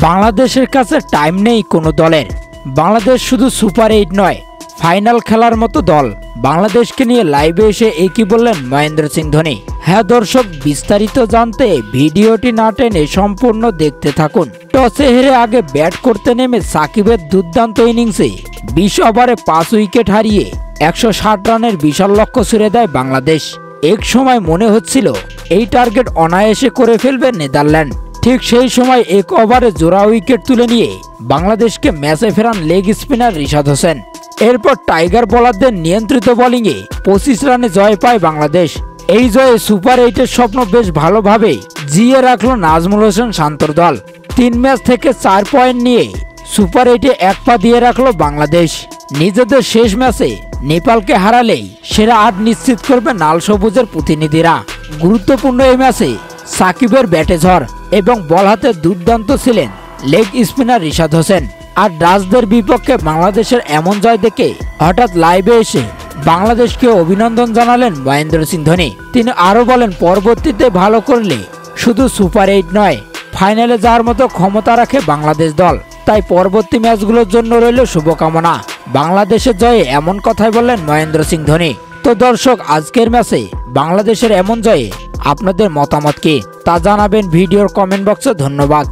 বাংলাদেশের কাছে টাইম নেই কোনো দলের। বাংলাদেশ শুধু সুপার 8 নয়, ফাইনাল খেলার মতো দল। বাংলাদেশকে নিয়ে লাইভে এসে একই বললেন মহেন্দ্র সিং ধোনি। হ্যাঁ দর্শক, বিস্তারিত জানতে ভিডিওটি না টেনে সম্পূর্ণ দেখতে থাকুন। টসে হেরে আগে ব্যাট করতে নেমে সাকিবের দুর্দান্ত ইনিংসে 20 ওভারে 5 উইকেট হারিয়ে 160 রানের বিশাল লক্ষ্য ছুড়ে দেয় বাংলাদেশ। এক সময় মনে হচ্ছিল এই টার্গেট অনায়াসে করে ফেলবে নেদারল্যান্ড। ঠিক সেই সময় 1 ওভারে জোড়া উইকেট তুলে নিয়ে বাংলাদেশকে ম্যাচে ফেরান লেগ স্পিনার রিশাদ হোসেন। এরপর টাইগার বোলারদের নিয়ন্ত্রিত বোলিংয়ে 25 রানে জয় পায় বাংলাদেশ। এই জয়ে সুপার 8-এর স্বপ্ন বেশ ভালোভাবেই জিয়ে রাখলো নাজমুল হোসেন শান্তর দল। 3 ম্যাচ থেকে 4 পয়েন্ট নিয়ে সুপার 8-এ 1 পা দিয়ে রাখলো বাংলাদেশ। নিজেদের শেষ ম্যাচে নেপালকে হারালেই সেরা 8 নিশ্চিত করবে লাল সবুজের প্রতিনিধিরা। গুরুত্বপূর্ণ এই ম্যাচে সাকিবের ব্যাটে ঝড় এবং বল হাতে দুর্দান্ত ছিলেন লেগ স্পিনার রিশাদ হোসেন। আর ডাচদের বিপক্ষে বাংলাদেশের এমন জয় দেখে হঠাৎ লাইভে এসে বাংলাদেশকে অভিনন্দন জানালেন মহেন্দ্র সিং ধোনি। তিনি আরও বলেন, পরবর্তীতে ভালো করলে শুধু সুপার 8 নয়, ফাইনালে যাওয়ার মতো ক্ষমতা রাখে বাংলাদেশ দল। তাই পরবর্তী ম্যাচগুলোর জন্য রইল শুভকামনা। বাংলাদেশের জয়ে এমন কথাই বললেন মহেন্দ্র সিং ধোনি। তো দর্শক, আজকের ম্যাচে বাংলাদেশের এমন জয়ে আপনাদের মতামত কি তা জানাবেন ভিডিওর কমেন্ট বক্সে। ধন্যবাদ।